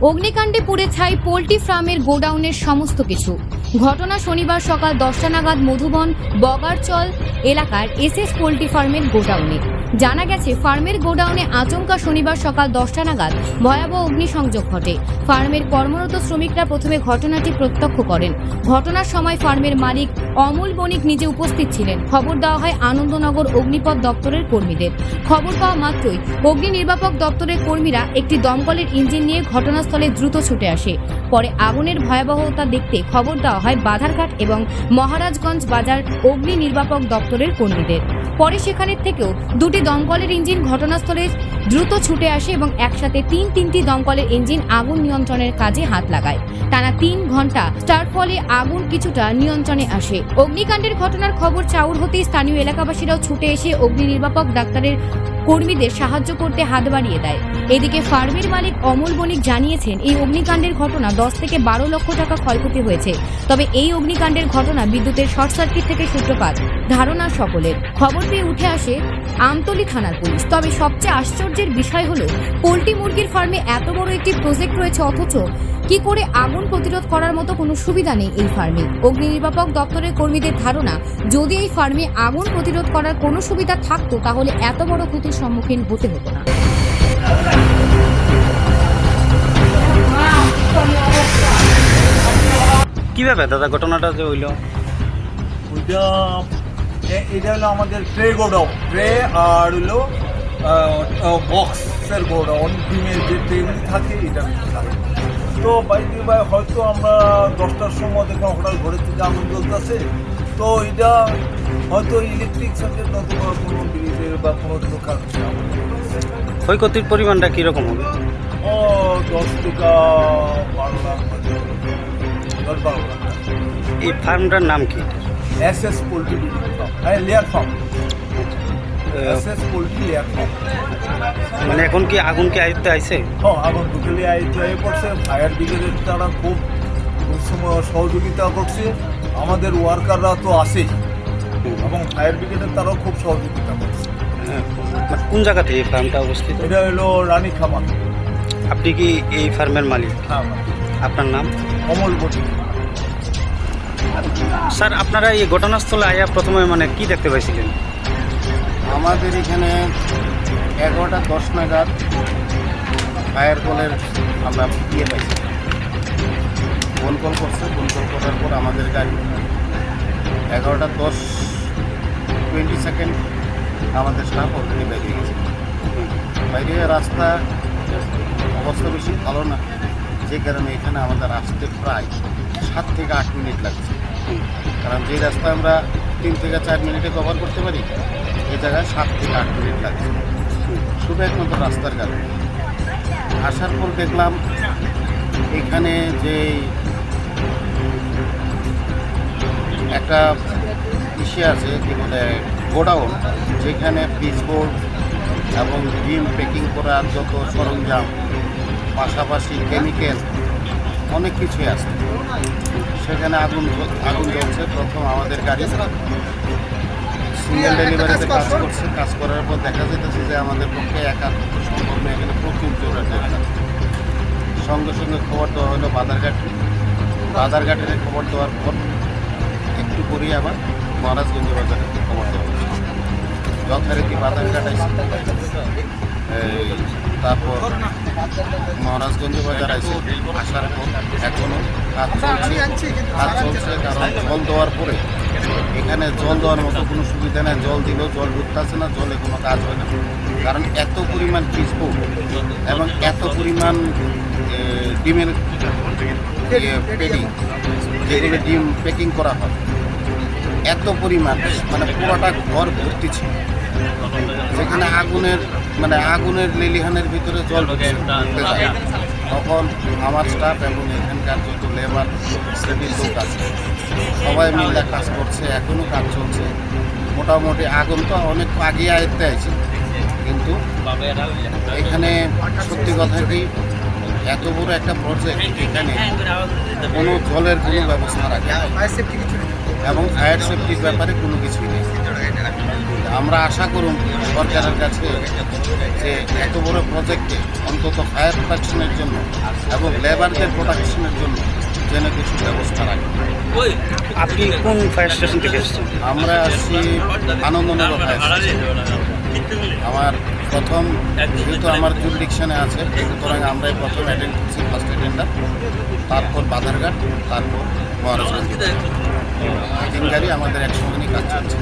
অগ্নিকাণ্ডে পুড়ে ছাই পোল্ট্রি ফার্মের গোডাউনের সমস্ত কিছু। ঘটনা শনিবার সকাল 10টা নাগাদ মধুবন বগারচল এলাকার এসএস পোল্ট্রি ফার্মের গোডাউনে। জানা গেছে, ফার্মের গোডাউনে আচমকা শনিবার সকাল 10টা নাগাদ ভয়াবহ অগ্নিসংযোগ ঘটে। ফার্মের কর্মরত শ্রমিকরা প্রথমে ঘটনাটি প্রত্যক্ষ করেন। ঘটনার সময় ফার্মের মালিক অমল বণিক নিজে উপস্থিত ছিলেন। খবর দেওয়া হয় আনন্দনগর অগ্নিপথ দপ্তরের কর্মীদের। খবর পাওয়া মাত্রই অগ্নি নির্বাপক দপ্তরের কর্মীরা একটি দমকলের ইঞ্জিন নিয়ে ঘটনাস্থলে দ্রুত ছুটে আসে। পরে আগুনের ভয়াবহতা দেখতে খবর দেওয়া হয় বাধারঘাট এবং মহারাজগঞ্জ বাজার অগ্নি নির্বাপক দপ্তরের কর্মীদের। পরে সেখানে থেকেও দুটি দমকলের ইঞ্জিন ঘটনাস্থলে দ্রুত ছুটে আসে এবং একসাথে তিনটি দমকলের ইঞ্জিন আগুন নিয়ন্ত্রণের কাজে হাত লাগায়। টানা 3 ঘন্টা তার ফলে আগুন কিছুটা নিয়ন্ত্রণে আসে। অগ্নিকাণ্ডের ঘটনার খবর চাউর হতেই স্থানীয় এলাকাবাসীরাও ছুটে এসে অগ্নি নির্বাপক ডাক্তারের কর্মীদের সাহায্য করতে হাত বাড়িয়ে দেয়। এদিকে ফার্মের মালিক অমল বণিক জানিয়েছেন, এই অগ্নিকাণ্ডের ঘটনা 10 থেকে 12 লক্ষ টাকা ক্ষয়ক্ষতি হয়েছে। তবে এই অগ্নিকাণ্ডের ঘটনা বিদ্যুতের শর্ট সার্কিট থেকে সূত্রপাত ধারণা সকলের। খবর পেয়ে উঠে আসে আমতলী থানার পুলিশ। তবে সবচেয়ে আশ্চর্যের বিষয় হলো, পোল্ট্রি মুরগির ফার্মে এত বড় একটি প্রজেক্ট রয়েছে, অথচ কি করে আগুন প্রতিরোধ করার মতো কোনো সুবিধা নেই এই ফার্মে। অগ্নি নির্বাপক দপ্তরের কর্মীদের ধারণা, যদি এই ফার্মে আগুন প্রতিরোধ করার কোনো সুবিধা থাকতো তাহলে এত বড় ক্ষতির সম্মুখীন হতে হতো না। কিভাবে দাদা ঘটনাটা যে হইল? এটা হলো আমাদের ট্রে গোডাউন, ট্রে আর হলো বক্সের গোডাউন, ডিমের যে ট্রেগুলি থাকে এটা থাকে। তো বাইরে হয়তো আমরা 10টার সময় দেখলাম হঠাৎ ঘরের থেকে আগুন জ্বলতেছে। তো এটা হয়তো ইলেকট্রিক সার্কিট নতুবা কোনো ব্রিজের বা কোনো কিছু কারণে ক্ষয়ক্ষতির পরিমাণটা কীরকম হবে? 10 থেকে 12 লাখ, 10-12 লাখ। এই ফার্মটার নাম কি? SS poultry farm, layer farm, SS poultry layer farm. মানে এখন কি আগুন কি আয়ত্তে আইছে? হ্যাঁ, আগুন ঢুকলে আয়ত্তে হয়ে পড়ছে। ফায়ার ব্রিগেডের তারা খুব সহযোগিতা করছে। আমাদের ওয়ার্কাররা তো আসেই, এবং ফায়ার ব্রিগেডের তারাও খুব সহযোগিতা করছে। কোন জায়গাতে এই ফার্মটা অবস্থিত? এটা হলো রানী খামার। আপনি কি এই ফার্মের মালিক? হ্যাঁ। আপনার নাম? অমল বণিক। স্যার, আপনারা এই ঘটনাস্থলে আয়া প্রথমে মানে কি দেখতে পাইছিলেন? আমাদের এখানে 11টা 10 নাগাদ ফায়ার কলের আমরা পাইছি। ফোন কল করছে, ফোন কল করার পর আমাদের গাড়ি 11টা 10-20 সেকেন্ড আমাদের স্টাফ অলরেডি বেরিয়ে গেছে। বাইরে রাস্তা অবস্থা বেশি ভালো না, যে কারণে এখানে আমাদের আসতে প্রায় 7 থেকে 8 মিনিট লাগছে। কারণ যে রাস্তা আমরা 3 থেকে 4 মিনিটে কভার করতে পারি, এই জায়গায় 7 থেকে 8 মিনিট লাগছে, শুধু একমাত্র রাস্তার কারণে। আসার পর দেখলাম এখানে যে একটা ইসে আছে, কি বলে গোডাউন, যেখানে পিচবোর্ড এবং ডিম প্যাকিং করার যত সরঞ্জাম, পাশাপাশি কেমিক্যাল অনেক কিছুই আছে, সেখানে আগুন জ্বলছে। প্রথম আমাদের গাড়ি সিঙ্গেল ডেলিভারিতে কাজ করছে। কাজ করার পর দেখা যেতেছে যে আমাদের পক্ষে একা সম্ভব নয়, এখানে প্রচুর জোর আছে। সঙ্গে সঙ্গে খবর দেওয়া হলো বাজারঘাটের খবর দেওয়ার পর একটু করিয়ে আবার মহারাজগঞ্জ বাজারে খবর দেওয়া হচ্ছে। যথারীতি বাজারঘাট আইসি, তারপর মহারাজগঞ্জ বাজার আইসি। আসার পর এখনও কাজ চলছে। কারণ জল দেওয়ার পরে এখানে জল দেওয়ার মতো কোনো সুবিধা নেই। জল দিলেও জল ঢুকতেছে না, জলে কোনো কাজ হয় না। কারণ এত পরিমাণ পিচবোর্ড এবং এত পরিমাণ ডিমের প্যাকিং, যেগুলো ডিম প্যাকিং করা হয়, এত পরিমাণ মানে পুরোটা ঘর ভর্তি ছিল। যেখানে আগুনের লেলিহানের ভিতরে জল ঢুকতে যায়। তখন আমার স্টাফ এবং এখানকার যত লেবার শ্রেণীর লোক আছে, সবাই মিলে কাজ করছে। এখনও কাজ চলছে। মোটামুটি আগুন তো অনেক আগে আয়ত্তে আছে, কিন্তু এখানে সত্যি কথা কি, এত বড় একটা প্রজেক্ট, এখানে কোনো জলের কোনো ব্যবস্থা রাখে এবং ফায়ার সেফটির ব্যাপারে কোনো কিছুই নেই। আমরা আশা করুন সরকারের কাছে যে এত বড় প্রজেক্টে অন্তত ফায়ার প্রোটেকশনের জন্য এবং লেবারদের প্রোটেকশনের জন্য যেন কিছু ব্যবস্থা রাখে। আপনি কোন ফায়ার স্টেশন থেকে এসেছেন? আমরা আসছি আনন্দনগর ফায়ার স্টেশন। আমার প্রথম যেহেতু আমার জুরিডিকশনে আছে, সুতরাং আমরাই প্রথম অ্যাটেন্ড করছি, ফার্স্ট অ্যাটেন্ডার, তারপর বাধারঘাট, তারপর মহারাজগঞ্জ। 3 গাড়ি আমাদের একসঙ্গে কাজ চলছে।